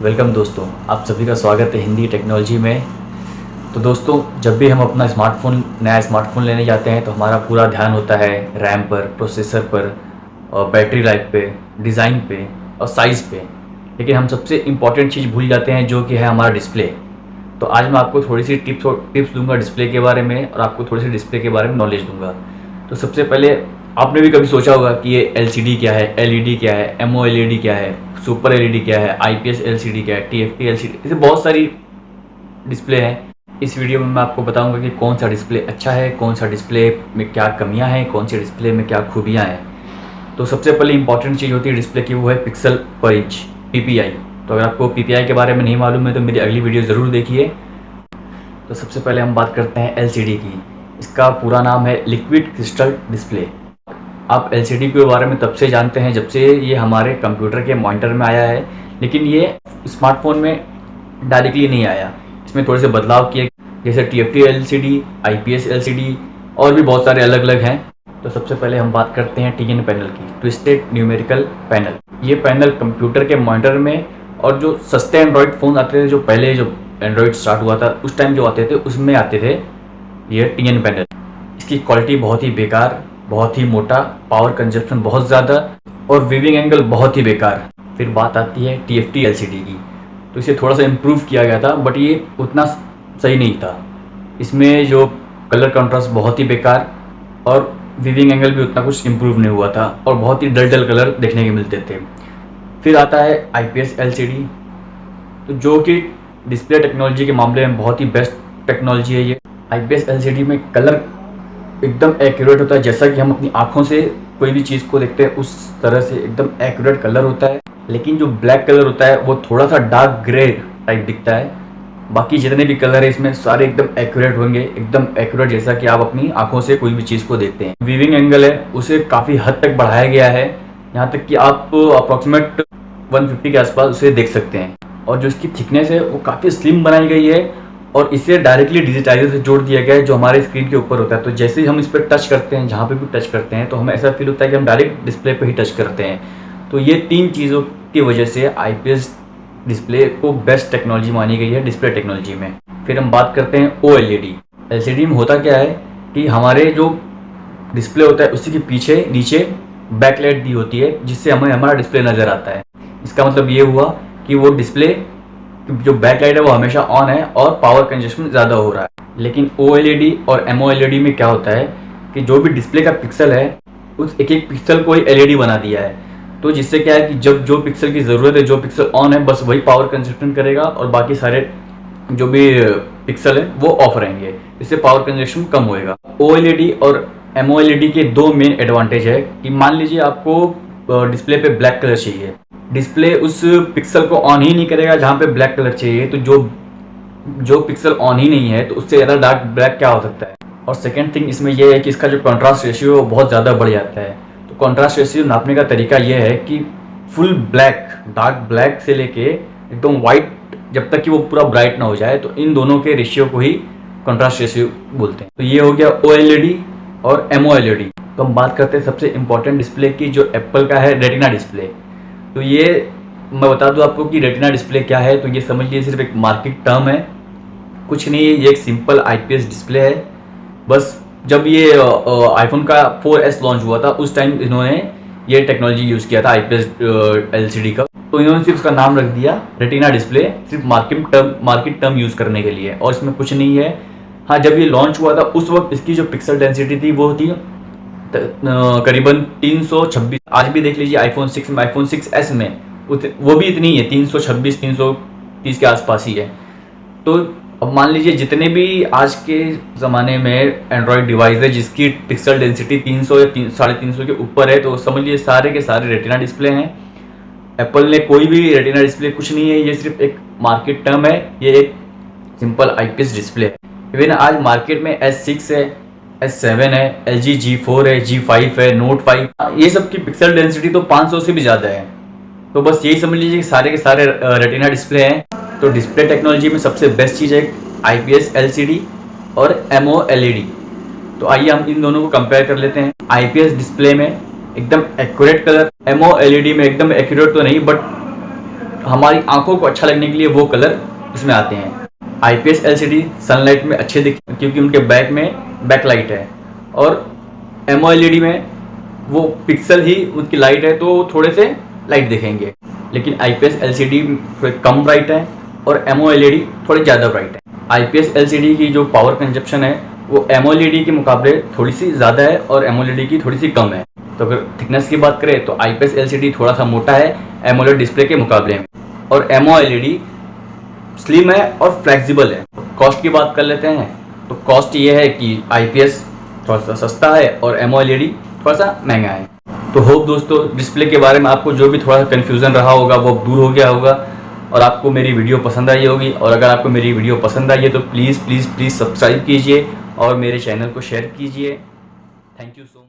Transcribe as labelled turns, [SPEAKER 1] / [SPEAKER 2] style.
[SPEAKER 1] Welcome दोस्तों, आप सभी का स्वागत है हिंदी टेक्नोलॉजी में। तो दोस्तों, जब भी हम अपना नया स्मार्टफोन लेने जाते हैं तो हमारा पूरा ध्यान होता है रैम पर, प्रोसेसर पर और बैटरी लाइफ पे, डिज़ाइन पे और साइज़ पे। लेकिन हम सबसे इम्पॉर्टेंट चीज़ भूल जाते हैं जो कि है हमारा डिस्प्ले। तो आज मैं आपको थोड़ी सी टिप्स दूंगा डिस्प्ले के बारे में और आपको थोड़ी सी डिस्प्ले के बारे में नॉलेज दूंगा। तो सबसे पहले आपने भी कभी सोचा होगा कि ये LCD क्या है, LED क्या है, MOLED क्या है, सुपर LED क्या है, IPS LCD क्या है, TFT LCD, ऐसे बहुत सारी डिस्प्ले हैं। इस वीडियो में मैं आपको बताऊंगा कि कौन सा डिस्प्ले अच्छा है, कौन सा डिस्प्ले में क्या कमियां हैं, कौन से डिस्प्ले में क्या खूबियां हैं। तो सबसे पहले इंपॉर्टेंट चीज़ होती है डिस्प्ले की, वो है पिक्सल पर इंच, PPI। तो अगर आपको PPI के बारे में नहीं मालूम है तो मेरी अगली वीडियो ज़रूर देखिए। तो सबसे पहले हम बात करते हैं LCD की। इसका पूरा नाम है लिक्विड क्रिस्टल डिस्प्ले। आप LCD के बारे में तब से जानते हैं जब से ये हमारे कंप्यूटर के मॉनिटर में आया है, लेकिन ये स्मार्टफोन में डायरेक्टली नहीं आया। इसमें थोड़े से बदलाव किए, जैसे TFT LCD, IPS LCD और भी बहुत सारे अलग अलग हैं। तो सबसे पहले हम बात करते हैं TN पैनल की, ट्विस्टेड न्यूमेरिकल पैनल। ये पैनल कंप्यूटर के मॉनिटर में और जो सस्ते एंड्रॉयड फ़ोन आते थे, जो पहले जो एंड्रॉयड स्टार्ट हुआ था उस टाइम जो आते थे उसमें आते थे ये TN पैनल। इसकी क्वालिटी बहुत ही बेकार, बहुत ही मोटा, पावर कंजप्शन बहुत ज़्यादा और वीविंग एंगल बहुत ही बेकार। फिर बात आती है TFT LCD की। तो इसे थोड़ा सा इम्प्रूव किया गया था, बट ये उतना सही नहीं था। इसमें जो कलर कंट्रास्ट बहुत ही बेकार और वीविंग एंगल भी उतना कुछ इम्प्रूव नहीं हुआ था और बहुत ही डल डल कलर देखने के मिलते थे। फिर आता है IPS LCD, तो जो कि डिस्प्ले टेक्नोलॉजी के मामले में बहुत ही बेस्ट टेक्नोलॉजी है। ये IPS LCD में कलर एकदम एक्यूरेट होता है, जैसा कि हम अपनी आँखों से कोई भी चीज़ को देखते हैं उस तरह से एकदम एक्यूरेट कलर होता है। लेकिन जो ब्लैक कलर होता है वो थोड़ा सा डार्क ग्रे टाइप दिखता है। बाकी जितने भी कलर है इसमें सारे एकदम एक्यूरेट होंगे, एकदम एक्यूरेट जैसा कि आप अपनी आँखों से कोई भी चीज़ को देखते हैं। वीविंग एंगल है उसे काफ़ी हद तक बढ़ाया गया है, यहाँ तक कि आप अप्रॉक्सीमेट 150 के आसपास उसे देख सकते हैं। और जो इसकी थिकनेस है वो काफ़ी स्लिम बनाई गई है और इसे डायरेक्टली डिजिटाइजर से जोड़ दिया गया है जो हमारे स्क्रीन के ऊपर होता है। तो जैसे ही हम इस पर टच करते हैं, जहाँ पे भी टच करते हैं, तो हमें ऐसा फील होता है कि हम डायरेक्ट डिस्प्ले पे ही टच करते हैं। तो ये तीन चीज़ों की वजह से IPS डिस्प्ले को बेस्ट टेक्नोलॉजी मानी गई है डिस्प्ले टेक्नोलॉजी में। फिर हम बात करते हैं OLED। LCD में होता क्या है कि हमारे जो डिस्प्ले होता है उसी के पीछे नीचे बैकलाइट दी होती है, जिससे हमें हमारा डिस्प्ले नज़र आता है। इसका मतलब ये हुआ कि वो डिस्प्ले जो बैकलाइट है वो हमेशा ऑन है और पावर कंजप्शन ज़्यादा हो रहा है। लेकिन OLED और MOLED में क्या होता है कि जो भी डिस्प्ले का पिक्सल है उस एक एक पिक्सल को ही LED बना दिया है। तो जिससे क्या है कि जब जो पिक्सल की ज़रूरत है, जो पिक्सल ऑन है, बस वही पावर कंजप्शन करेगा और बाकी सारे जो भी पिक्सल है वो ऑफ रहेंगे। इससे पावर कंजप्शन कम होएगा। OLED और MOLED के दो मेन एडवांटेज है कि मान लीजिए आपको डिस्प्ले पे ब्लैक कलर चाहिए, डिस्प्ले उस पिक्सल को ऑन ही नहीं करेगा जहाँ पे ब्लैक कलर चाहिए। तो जो पिक्सल ऑन ही नहीं है तो उससे ज़्यादा डार्क ब्लैक क्या हो सकता है। और सेकेंड थिंग इसमें यह है कि इसका जो कॉन्ट्रास्ट रेशियो है बहुत ज़्यादा बढ़ जाता है। तो कॉन्ट्रास्ट रेशियो नापने का तरीका यह है कि फुल ब्लैक, डार्क ब्लैक से लेके एकदम वाइट, जब तक कि वो पूरा ब्राइट ना हो जाए, तो इन दोनों के रेशियो को ही कॉन्ट्रास्ट रेशियो बोलते हैं। तो ये हो गया OLED और MOLED। तो हम बात करते हैं सबसे इम्पॉर्टेंट डिस्प्ले की, जो एप्पल का है रेटिना डिस्प्ले। तो ये मैं बता दूं आपको कि रेटिना डिस्प्ले क्या है। तो ये समझ लीजिए सिर्फ एक मार्केट टर्म है, कुछ नहीं है। ये एक सिंपल IPS डिस्प्ले है। बस जब ये iPhone का 4S लॉन्च हुआ था उस टाइम इन्होंने ये टेक्नोलॉजी यूज़ किया था IPS LCD का। तो इन्होंने सिर्फ उसका नाम रख दिया रेटिना डिस्प्ले, सिर्फ मार्केट टर्म यूज़ करने के लिए, और इसमें कुछ नहीं है। हाँ, जब ये लॉन्च हुआ था उस वक्त इसकी जो पिक्सल डेंसिटी थी वो थी करीबन 326। आज भी देख लीजिए iPhone 6S में वो भी इतनी है, 326 330 के आसपास ही है। तो अब मान लीजिए जितने भी आज के ज़माने में एंड्रॉयड डिवाइस है जिसकी पिक्सल डेंसिटी 300 या 350 के ऊपर है, तो समझ लीजिए सारे के सारे रेटिना डिस्प्ले हैं। एप्पल ने कोई भी रेटिना डिस्प्ले कुछ नहीं है, ये सिर्फ एक मार्केट टर्म है, ये एक सिंपल IPS डिस्प्ले है। इवन आज मार्केट में S6 है, S7 है, LG G4 है, G5 है, Note 5, ये सब की पिक्सल डेंसिटी तो 500 से भी ज़्यादा है। तो बस यही समझ लीजिए कि सारे के सारे रेटिना डिस्प्ले हैं। तो डिस्प्ले टेक्नोलॉजी में सबसे बेस्ट चीज़ है IPS LCD और MOLED। तो आइए हम इन दोनों को कंपेयर कर लेते हैं। IPS डिस्प्ले में एकदम एक्यूरेट कलर, MOLED में एकदम एक्यूरेट तो नहीं बट हमारी आंखों को अच्छा लगने के लिए वो कलर इसमें आते हैं। IPS LCD सनलाइट में अच्छे दिखते क्योंकि उनके बैक में बैकलाइट है, और MOLED में वो पिक्सल ही उनकी लाइट है तो थोड़े से लाइट दिखेंगे, लेकिन IPS LCD थोड़े कम ब्राइट है और MOLED थोड़े ज़्यादा ब्राइट है। IPS LCD की जो पावर कंजप्शन है वो MOLED के मुकाबले थोड़ी सी ज़्यादा है और MOLED की थोड़ी सी कम है। तो अगर थिकनेस की बात करें तो IPS LCD थोड़ा सा मोटा है AMOLED डिस्प्ले के मुकाबले में, और MOLED स्लिम है और फ्लेक्सिबल है। कॉस्ट की बात कर लेते हैं, तो कॉस्ट ये है कि IPS थोड़ा सा सस्ता है और MOLED थोड़ा सा महंगा है। तो होप दोस्तों डिस्प्ले के बारे में आपको जो भी थोड़ा सा कन्फ्यूज़न रहा होगा वो अब दूर हो गया होगा और आपको मेरी वीडियो पसंद आई होगी। और अगर आपको मेरी वीडियो पसंद आई है तो प्लीज़ प्लीज़ प्लीज़ सब्सक्राइब कीजिए और मेरे चैनल को शेयर कीजिए। Thank you so much.